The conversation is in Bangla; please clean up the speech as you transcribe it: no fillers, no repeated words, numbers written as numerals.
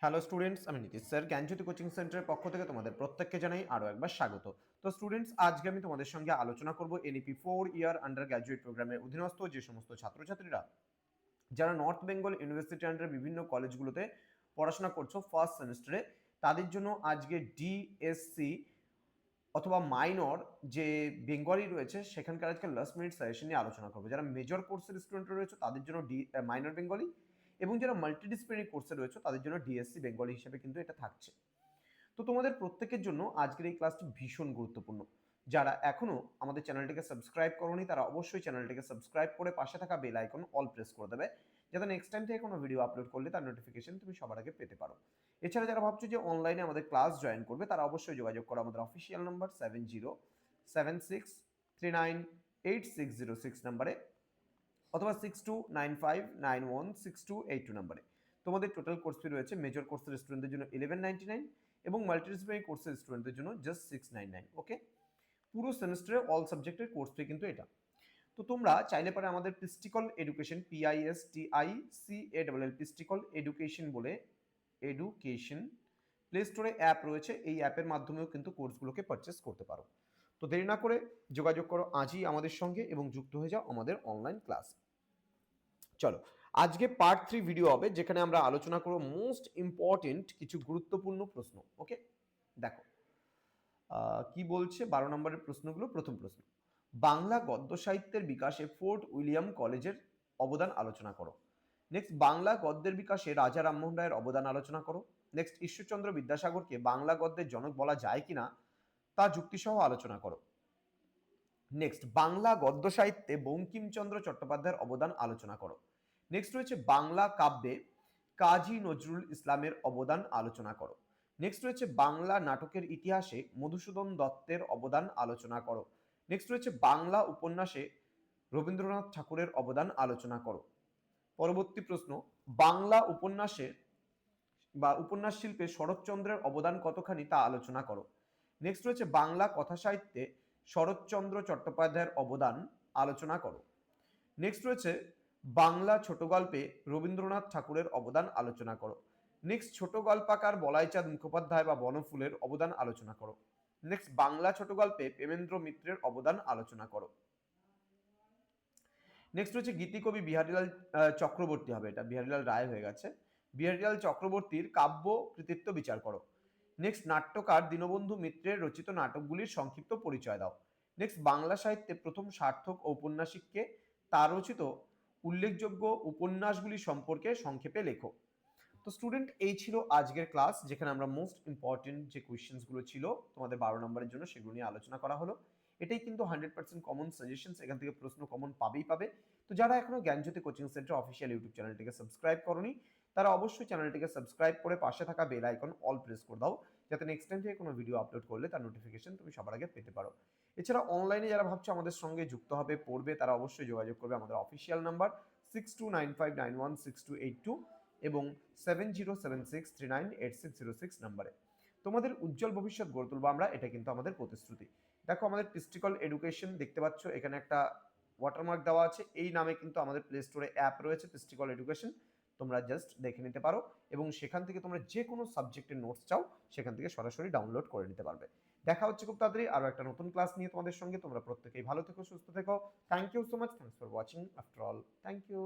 হ্যালো স্টুডেন্টস, আমি নীতিশ স্যার জ্ঞানজ্যোতি কোচিং সেন্টারের পক্ষ থেকে তোমাদের প্রত্যেককে জানাই আরও একবার স্বাগত। তো স্টুডেন্টস, আজকে আমি তোমাদের সঙ্গে আলোচনা করব এনইপি 4 ইয়ার আন্ডার গ্র্যাজুয়েট প্রোগ্রামের অধীনস্থ যে সমস্ত ছাত্রছাত্রীরা যারা নর্থ বেঙ্গল ইউনিভার্সিটি আন্ডার বিভিন্ন কলেজগুলোতে পড়াশোনা করছো ফার্স্ট সেমিস্টারে, তাদের জন্য আজকে ডিএসসি অথবা মাইনর যে বেঙ্গলি রয়েছে সেখানকার আজকে লাস্ট মিনিট সাজেশন নিয়ে আলোচনা করবো। যারা মেজর কোর্সের স্টুডেন্ট রয়েছে তাদের জন্য মাইনর বেঙ্গলি, এবং যারা মাল্টিডিসিপ্লিনারি কোর্সে রয়েছে তাদের জন্য ডিএসসি বেঙ্গলি হিসেবে কিন্তু এটা থাকছে। তো তোমাদের প্রত্যেকের জন্য আজকের এই ক্লাসটি ভীষণ গুরুত্বপূর্ণ। যারা এখনো আমাদের চ্যানেলটিকে সাবস্ক্রাইব করোনি তারা অবশ্যই চ্যানেলটিকে সাবস্ক্রাইব করে পাশে থাকা বেল আইকন অল প্রেস করে দেবে, যাতে নেক্সট টাইম থেকে কোনো ভিডিও আপলোড করলে তার নোটিফিকেশন তুমি সবার আগে পেতে পারো। এছাড়া যারা ভাবছো যে অনলাইনে আমাদের ক্লাস জয়েন করবে তারা অবশ্যই যোগাযোগ করো আমাদের অফিসিয়াল নাম্বার 7076398606 নাম্বারে, অথবা 6295916282 নাম্বারে। তোমাদের টোটাল কোর্স ফি রয়েছে মেজর কোর্সের স্টুডেন্টদের জন্য 1199 এবং মাল্টিডিসিপ্লিনারি কোর্সের স্টুডেন্টদের জন্য জাস্ট 699। ওকে, পুরো সেমিস্টারে অল সাবজেক্টের কোর্স ফি কিন্তু এটা। তো তোমরা চাইলে পারে আমাদের পিস্টিকল এডুকেশন, PISTICALL পিস্টিকল এডুকেশন বলে এডুকেশন প্লে স্টোরে অ্যাপ রয়েছে, এই অ্যাপের মাধ্যমেও কিন্তু কোর্সগুলোকে পারচেস করতে পারো। তো দেরি না করে যোগাযোগ করো আজই আমাদের সঙ্গে এবং যুক্ত হয়ে যাও আমাদের অনলাইন ক্লাস। চলো, আজকে পার্ট 3 ভিডিও হবে যেখানে আমরা আলোচনা করব মোস্ট ইম্পর্টেন্ট কিছু গুরুত্বপূর্ণ প্রশ্ন। ওকে, দেখো কি বলছে 12 নম্বরের প্রশ্নগুলো। প্রথম প্রশ্ন, বাংলা গদ্য সাহিত্যের বিকাশে ফোর্ট উইলিয়াম কলেজের অবদান আলোচনা করো। নেক্সট, বাংলা গদ্যের বিকাশে রাজা রামমোহন রায়ের অবদান আলোচনা করো। নেক্সট, ঈশ্বরচন্দ্র বিদ্যাসাগরকে বাংলা গদ্যের জনক বলা যায় কিনা তা যুক্তিসহ আলোচনা করো। নেক্সট, বাংলা গদ্য সাহিত্যে বঙ্কিমচন্দ্র চট্টোপাধ্যায়ের অবদান আলোচনা করো। নেক্সট রয়েছে বাংলা কাব্যে কাজী নজরুল ইসলামের অবদান আলোচনা করো। নেক্সট রয়েছে বাংলা নাটকের ইতিহাসে মধুসূদন দত্তের অবদান আলোচনা করো। নেক্সট রয়েছে বাংলা উপন্যাসে রবীন্দ্রনাথ ঠাকুরের অবদান আলোচনা করো। পরবর্তী প্রশ্ন, বাংলা উপন্যাসে বা উপন্যাস শিল্পে শরৎচন্দ্রের অবদান কতখানি তা আলোচনা করো। নেক্সট রয়েছে বাংলা কথা সাহিত্যে শরৎচন্দ্র চট্টোপাধ্যায়ের অবদান আলোচনা করো। নেক্সট রয়েছে বাংলা ছোট গল্পে রবীন্দ্রনাথ ঠাকুরের অবদান আলোচনা করো। নেক্সট, ছোট গল্পাকার বলাইচাঁদ মুখোপাধ্যায় বা বনফুলের অবদান আলোচনা করো। নেক্সট, বাংলা ছোট গল্পে প্রেমেন্দ্র মিত্রের অবদান আলোচনা করো। নেক্সট রয়েছে গীতিকবি বিহারীলাল চক্রবর্তী, হবে এটা বিহারীলাল রায় হয়ে গেছে, বিহারীলাল চক্রবর্তীর কাব্য কৃতিত্ব বিচার করো। নেক্সট, নাট্যকার দীনবন্ধু মিত্রের রচিত নাটকগুলির সংক্ষিপ্ত পরিচয় দাও। নেক্সট, বাংলা সাহিত্যে প্রথম সার্থক ঔপন্যাসিককে, তার রচিত উল্লেখযোগ্য উপন্যাসগুলি সম্পর্কে সংক্ষেপে লেখো। তো স্টুডেন্ট, এই ছিল আজকের ক্লাস যেখানে আমরা মোস্ট ইম্পর্টেন্ট যে কোয়েশ্চেন্সগুলো ছিল তোমাদের 12 নম্বরের জন্য সেগুলো নিয়ে আলোচনা করা হলো। এটাই কিন্তু 100% কমন সাজেশনস, এখান থেকে প্রশ্ন কমন পাবেই পাবে। তো যারা এখনো জ্ঞানজ্যোতি কোচিং সেন্টার অফিসিয়াল ইউটিউব চ্যানেলটিকে সাবস্ক্রাইব করোনি তারা অবশ্যই চ্যানেলটিকে সাবস্ক্রাইব করে পাশে থাকা বেল আইকন অল প্রেস করে দাও, যাতে নেক্সট টাইম থেকে কোনো ভিডিও আপলোড করলে তার নোটিফিকেশন তুমি সবার আগে পেতে পারো। এছাড়া অনলাইনে যারা ভাবছো আমাদের সঙ্গে যুক্ত হবে পড়বে তারা অবশ্যই যোগাযোগ করবে আমাদের অফিসিয়াল নাম্বার 6295916282 এবং 7076398606 নাম্বারে। তোমাদের উজ্জ্বল ভবিষ্যৎ গড়ে তুলবো আমরা, এটা কিন্তু আমাদের প্রতিশ্রুতি। দেখো, আমাদের পিস্টিকল এডুকেশন দেখতে পাচ্ছ, এখানে একটা ওয়াটারমার্ক দেওয়া আছে, এই নামে কিন্তু আমাদের প্লে স্টোরে অ্যাপ রয়েছে পিস্টিকল এডুকেশন, তোমরা জাস্ট দেখে নিতে পারো এবং সেখান থেকে তোমরা যে কোনো সাবজেক্টের নোটস চাও সেখান থেকে সরাসরি ডাউনলোড করে নিতে পারবে। দেখা হচ্ছে খুব তাড়াতাড়ি আরো একটা নতুন ক্লাস নিয়ে তোমাদের সঙ্গে। তোমরা প্রত্যেকেই ভালো থেকো, সুস্থ থেকো। Thank you so much, thanks for watching after all, thank you.